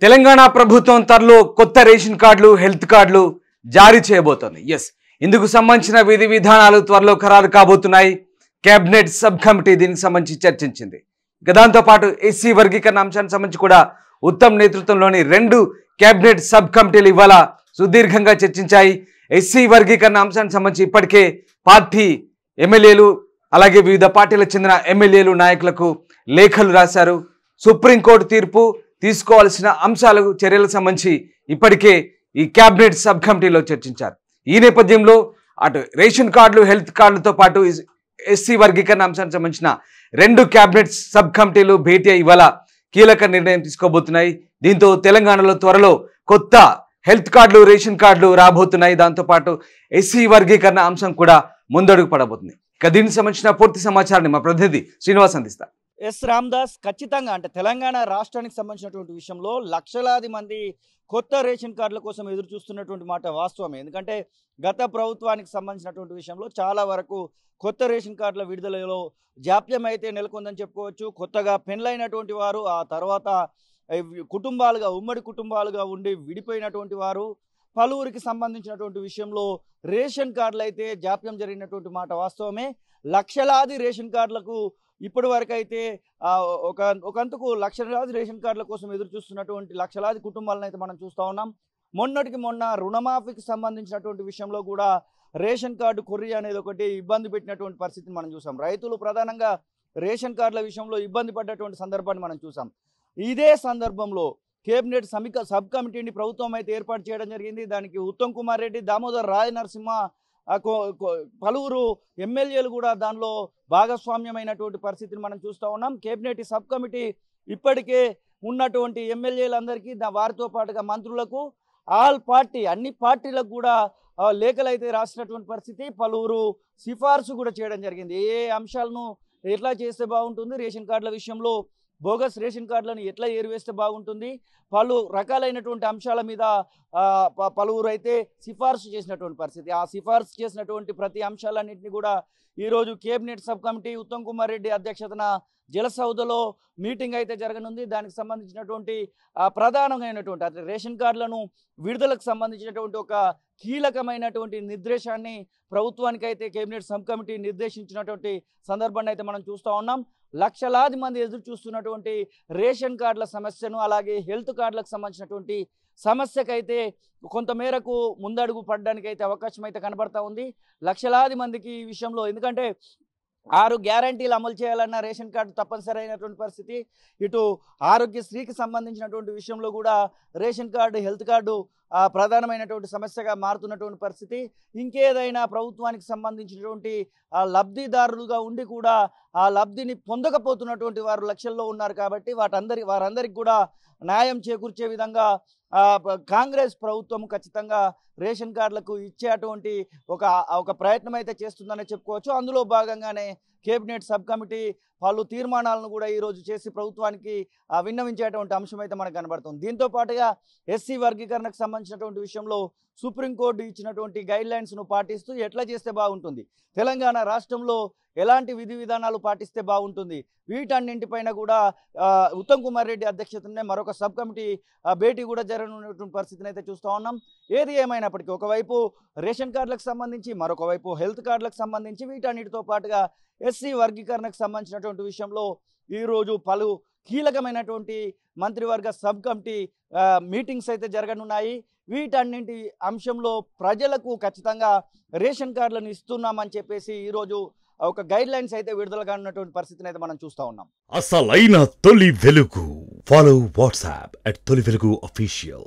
తెలంగాణ ప్రభుత్వం త్వరలో కొత్త రేషన్ కార్డులు హెల్త్ కార్డులు జారీ చేయబోతోంది. ఇందుకు సంబంధించిన విధి విధానాలు త్వరలో ఖరారు కాబోతున్నాయి. కేబినెట్ సబ్ కమిటీ దీనికి సంబంధించి చర్చించింది. ఇక దాంతో పాటు ఎస్సీ వర్గీకరణ అంశానికి సంబంధించి కూడా ఉత్తమ్ నేతృత్వంలోని 2 కేబినెట్ సబ్ కమిటీలు ఇవాళ సుదీర్ఘంగా చర్చించాయి. ఎస్సీ వర్గీకరణ అంశానికి సంబంధించి ఇప్పటికే పార్టీ ఎమ్మెల్యేలు అలాగే వివిధ పార్టీలకు చెందిన ఎమ్మెల్యేలు నాయకులకు లేఖలు రాశారు. సుప్రీంకోర్టు తీర్పు తీసుకోవాల్సిన అంశాలకు చర్యలకు సంబంధించి ఇప్పటికే ఈ కేబినెట్ సబ్ కమిటీలో చర్చించారు. ఈ నేపథ్యంలో అటు రేషన్ కార్డులు హెల్త్ కార్డులతో పాటు ఎస్సీ వర్గీకరణ అంశానికి సంబంధించిన 2 కేబినెట్ సబ్ కమిటీలు భేటీ ఇవాళ కీలక నిర్ణయం తీసుకోబోతున్నాయి. దీంతో తెలంగాణలో త్వరలో కొత్త హెల్త్ కార్డులు రేషన్ కార్డులు రాబోతున్నాయి. దాంతోపాటు ఎస్సీ వర్గీకరణ అంశం కూడా ముందడుగు పడబోతుంది. ఇక దీనికి సంబంధించిన పూర్తి సమాచారాన్ని మా ప్రతినిధి శ్రీనివాస్ అందిస్తారు. ఎస్ రామ్దాస్, ఖచ్చితంగా అంటే తెలంగాణ రాష్ట్రానికి సంబంధించినటువంటి విషయంలో లక్షలాది మంది కొత్త రేషన్ కార్డుల కోసం ఎదురు చూస్తున్నటువంటి మాట వాస్తవమే. ఎందుకంటే గత ప్రభుత్వానికి సంబంధించినటువంటి విషయంలో చాలా వరకు కొత్త రేషన్ కార్డుల విడుదలలో జాప్యం అయితే నెలకొందని చెప్పుకోవచ్చు. కొత్తగా పెండ్లైనటువంటి వారు, ఆ తర్వాత కుటుంబాలుగా ఉమ్మడి కుటుంబాలుగా ఉండి విడిపోయినటువంటి వారు, పలువురికి సంబంధించినటువంటి విషయంలో రేషన్ కార్డులు అయితే జాప్యం జరిగినటువంటి మాట వాస్తవమే. లక్షలాది రేషన్ కార్డులకు ఇప్పటి వరకు అయితే ఒకంతకు లక్షలాది రేషన్ కార్డుల కోసం ఎదురు చూస్తున్నటువంటి లక్షలాది కుటుంబాలను అయితే మనం చూస్తూ ఉన్నాం. మొన్నటికి మొన్న రుణమాఫీకి సంబంధించినటువంటి విషయంలో కూడా రేషన్ కార్డు కొర్రీ అనేది ఒకటి ఇబ్బంది పెట్టినటువంటి పరిస్థితిని మనం చూసాం. రైతులు ప్రధానంగా రేషన్ కార్డుల విషయంలో ఇబ్బంది పడ్డటువంటి సందర్భాన్ని మనం చూసాం. ఇదే సందర్భంలో కేబినెట్ సబ్ కమిటీని ప్రభుత్వం అయితే ఏర్పాటు చేయడం జరిగింది. దానికి ఉత్తమ్ కుమార్ రెడ్డి, దామోదర్ రాయ నరసింహ, పలువురు ఎమ్మెల్యేలు కూడా దానిలో భాగస్వామ్యమైనటువంటి పరిస్థితిని మనం చూస్తూ ఉన్నాం. కేబినెట్ సబ్ కమిటీ ఇప్పటికే ఉన్నటువంటి ఎమ్మెల్యేలందరికీ వారితో పాటుగా మంత్రులకు అన్ని పార్టీలకు కూడా లేఖలు అయితే రాసినటువంటి పరిస్థితి. పలువురు సిఫార్సు కూడా చేయడం జరిగింది. ఏ అంశాలను ఎట్లా చేస్తే బాగుంటుంది, రేషన్ కార్డుల విషయంలో బోగస్ రేషన్ కార్డులను ఎట్లా ఏరివేస్తే బాగుంటుంది, పలు రకాలైనటువంటి అంశాల మీద పలువురు అయితే సిఫార్సు చేసినటువంటి పరిస్థితి. ఆ సిఫార్సు చేసినటువంటి ప్రతి అంశాలన్నింటినీ కూడా ఈరోజు cabinet sub committee Uttam Kumar Reddy అధ్యక్షతన జలసౌధలో మీటింగ్ అయితే జరగనుంది. దానికి సంబంధించినటువంటి ప్రధానమైనటువంటి అంటే రేషన్ కార్డులను విడుదలకు సంబంధించినటువంటి ఒక కీలకమైనటువంటి నిర్దేశాన్ని ప్రభుత్వానికి అయితే కేబినెట్ సబ్ కమిటీ నిర్దేశించినటువంటి సందర్భాన్ని అయితే మనం చూస్తూ ఉన్నాం. లక్షలాది మంది ఎదురు చూస్తున్నటువంటి రేషన్ కార్డుల సమస్యను, అలాగే హెల్త్ కార్డులకు సంబంధించినటువంటి సమస్యకైతే కొంతమేరకు ముందడుగు పడడానికి అయితే అవకాశం అయితే కనబడతా ఉంది. లక్షలాది మందికి ఈ విషయంలో, ఎందుకంటే 6 గ్యారంటీలు అమలు చేయాలన్న రేషన్ కార్డు తప్పనిసరి అయినటువంటి పరిస్థితి. ఇటు ఆరోగ్యశ్రీకి సంబంధించినటువంటి విషయంలో కూడా రేషన్ కార్డు హెల్త్ కార్డు ప్రధానమైనటువంటి సమస్యగా మారుతున్నటువంటి పరిస్థితి. ఇంకేదైనా ప్రభుత్వానికి సంబంధించినటువంటి లబ్ధిదారులుగా ఉండి కూడా ఆ లబ్ధిని పొందకపోతున్నటువంటి వారు లక్షల్లో ఉన్నారు. కాబట్టి వారందరికీ కూడా న్యాయం చేకూర్చే విధంగా కాంగ్రెస్ ప్రభుత్వం ఖచ్చితంగా రేషన్ కార్డులకు ఇచ్చేటువంటి ఒక ప్రయత్నం అయితే చేస్తుందనే చెప్పుకోవచ్చు. అందులో భాగంగానే కేబినెట్ సబ్ కమిటీ పలు తీర్మానాలను కూడా ఈరోజు చేసి ప్రభుత్వానికి విన్నవించేటువంటి అంశం అయితే మనకు కనబడుతుంది. దీంతో పాటుగా ఎస్సీ వర్గీకరణకు సంబంధించినటువంటి విషయంలో సుప్రీంకోర్టు ఇచ్చినటువంటి గైడ్లైన్స్ను పాటిస్తూ ఎట్లా చేస్తే బాగుంటుంది, తెలంగాణ రాష్ట్రంలో ఎలాంటి విధి విధానాలు పాటిస్తే బాగుంటుంది, వీటన్నింటిపైన కూడా ఉత్తమ్ కుమార్ రెడ్డి అధ్యక్షతనే మరొక సబ్ కమిటీ భేటీ కూడా జరగనున్నటువంటి పరిస్థితిని అయితే చూస్తూ ఉన్నాం. ఏది ఏమైనప్పటికీ ఒకవైపు రేషన్ కార్డులకు సంబంధించి, మరొక వైపు హెల్త్ కార్డులకు సంబంధించి, వీటన్నిటితో పాటుగా ఎస్సీ వర్గీకరణకు సంబంధించినటువంటి విషయంలో ఈరోజు పలు కీలకమైనటువంటి మంత్రివర్గ సబ్ కమిటీ మీటింగ్స్ అయితే జరగనున్నాయి. వీటన్నింటి అంశంలో ప్రజలకు ఖచ్చితంగా రేషన్ కార్డులను ఇస్తున్నామని చెప్పేసి ఈరోజు ఒక గైడ్ లైన్స్ అయితే విడుదల కానున్నటువంటి పరిస్థితిని అయితే మనం చూస్తూ ఉన్నాం. అసలైన తొలి వెలుగు. ఫాలో వాట్సాప్ @తొలి వెలుగు అఫీషియల్.